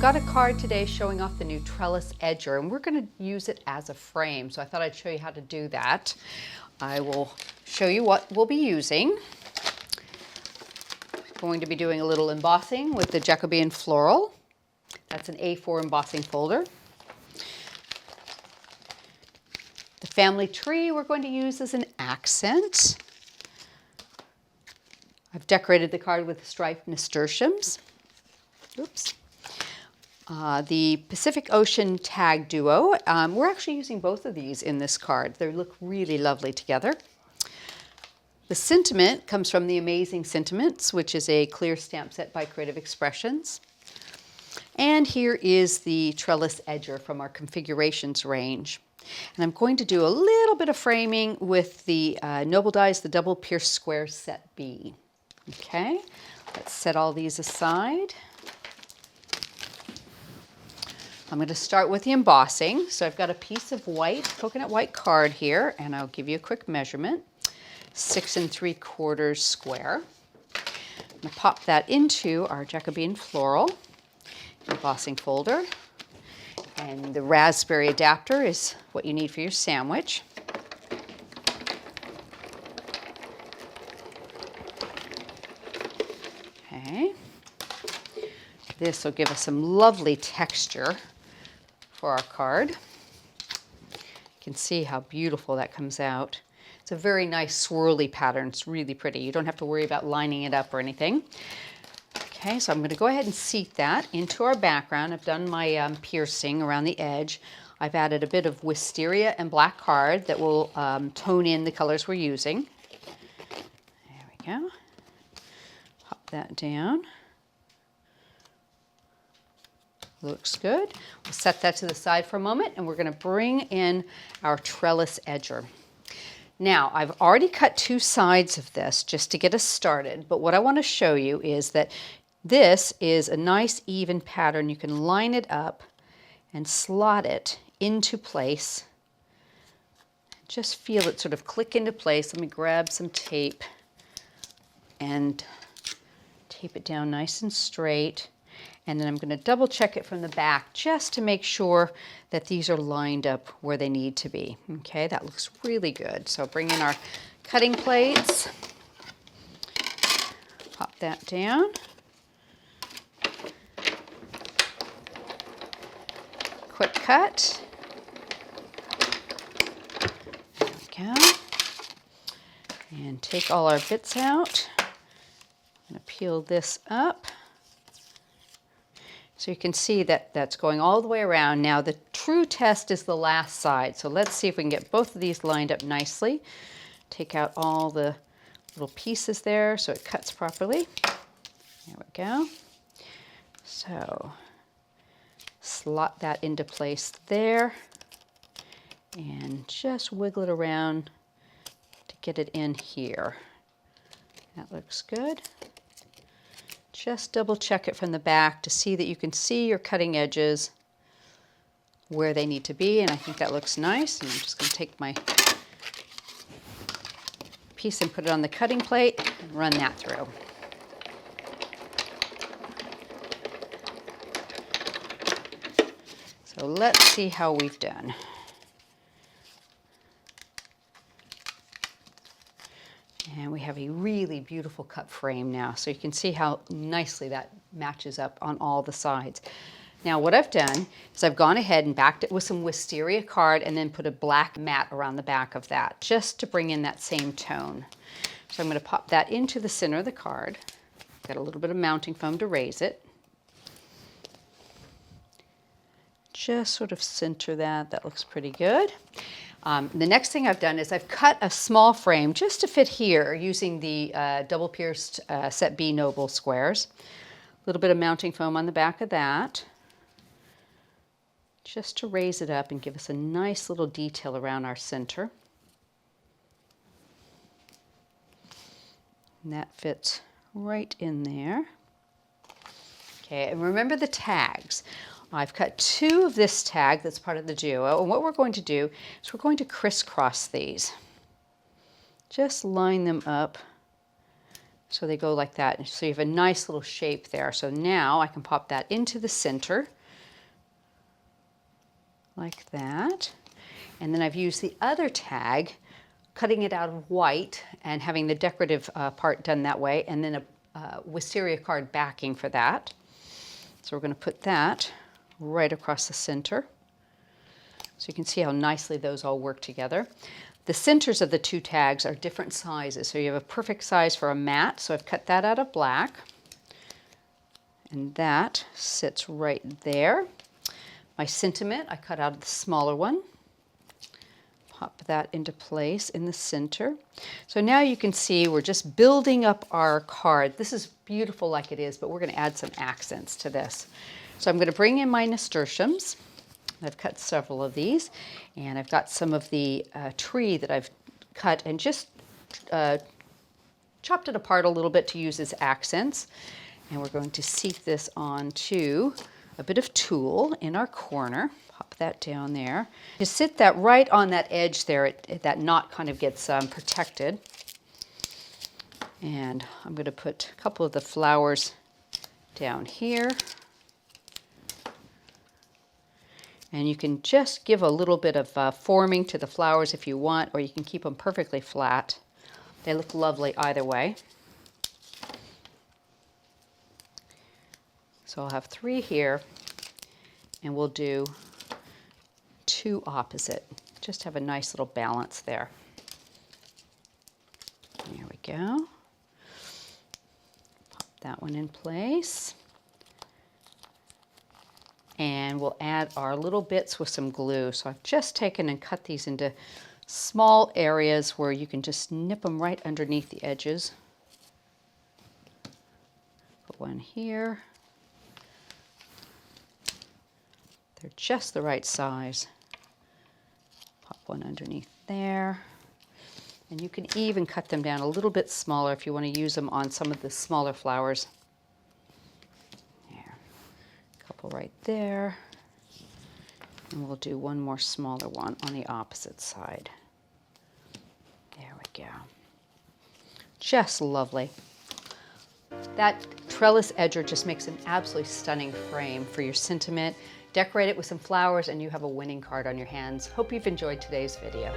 got a card today showing off the new Trellis Edger, and we're going to use it as a frame. So I thought I'd show you how to do that. I will show you what we'll be using. Going to be doing a little embossing with the Jacobean Floral. That's an A4 embossing folder. The family tree we're going to use as an accent. I've decorated the card with striped nasturtiums. Oops. The Pacific Ocean Tag Duo. We're actually using both of these in this card. They look really lovely together. The sentiment comes from the Amazing Sentiments, which is a clear stamp set by Creative Expressions. And here is the Trellis Edger from our configurations range. And I'm going to do a little bit of framing with the Noble Dies, the Double Pierced Square Set B. Okay, let's set all these aside. I'm going to start with the embossing. So I've got a piece of white, coconut white card here, and I'll give you a quick measurement. 6 3/4 square. I'm going to pop that into our Jacobean Floral embossing folder. And the raspberry adapter is what you need for your sandwich. Okay. This will give us some lovely texture for our card. You can see how beautiful that comes out. It's a very nice swirly pattern. It's really pretty. You don't have to worry about lining it up or anything. Okay, so I'm going to go ahead and seat that into our background. I've done my piercing around the edge. I've added a bit of Wisteria and black card that will tone in the colors we're using. There we go. Pop that down. Looks good. We'll set that to the side for a moment, and we're going to bring in our Trellis Edger. Now, I've already cut 2 sides of this just to get us started, but what I want to show you is that this is a nice even pattern. You can line it up and slot it into place. Just feel it sort of click into place. Let me grab some tape and tape it down nice and straight. And then I'm going to double check it from the back just to make sure that these are lined up where they need to be. Okay, that looks really good. So bring in our cutting plates. Pop that down. Quick cut. There we go. And take all our bits out. I'm going to peel this up. So you can see that that's going all the way around. Now the true test is the last side. So let's see if we can get both of these lined up nicely. Take out all the little pieces there so it cuts properly. There we go. So slot that into place there and just wiggle it around to get it in here. That looks good. Just double check it from the back to see that you can see your cutting edges where they need to be, and I think that looks nice. And I'm just going to take my piece and put it on the cutting plate and run that through. So let's see how we've done. And we have a really beautiful cut frame now. So you can see how nicely that matches up on all the sides. Now what I've done is I've gone ahead and backed it with some Wisteria card and then put a black mat around the back of that just to bring in that same tone. So I'm going to pop that into the center of the card. Got a little bit of mounting foam to raise it. Just sort of center that. That looks pretty good. The next thing I've done is I've cut a small frame just to fit here using the double pierced set B Noble squares. A little bit of mounting foam on the back of that, just to raise it up and give us a nice little detail around our center. And that fits right in there. Okay, and remember the tags. I've cut 2 of this tag that's part of the duo, and what we're going to do is we're going to crisscross these. Just line them up So they go like that. So you have a nice little shape there. So now I can pop that into the center like that. And then I've used the other tag, cutting it out of white and having the decorative part done that way, and then a Wisteria card backing for that. So we're going to put that right across the center. So you can see how nicely those all work together. The centers of the two tags are different sizes. So you have a perfect size for a mat. So I've cut that out of black. And that sits right there. My sentiment, I cut out of the smaller one. Pop that into place in the center. So now you can see we're just building up our card. This is beautiful like it is, but we're going to add some accents to this. So I'm going to bring in my nasturtiums. I've cut several of these, and I've got some of the tree that I've cut and just chopped it apart a little bit to use as accents. And we're going to seat this onto a bit of tulle in our corner. Pop that down there. Just sit that right on that edge there. That knot kind of gets protected. And I'm going to put a couple of the flowers down here. And you can just give a little bit of forming to the flowers if you want, or you can keep them perfectly flat. They look lovely either way. So I'll have 3 here, and we'll do 2 opposite. Just have a nice little balance there. There we go. Pop that one in place. And we'll add our little bits with some glue. So I've just taken and cut these into small areas where you can just nip them right underneath the edges. Put one here. They're just the right size. Pop one underneath there. And you can even cut them down a little bit smaller if you want to use them on some of the smaller flowers. Right there, and we'll do one more smaller one on the opposite side. There we go. Just lovely. That trellis edger just makes an absolutely stunning frame for your sentiment. Decorate it with some flowers and you have a winning card on your hands. Hope you've enjoyed today's video.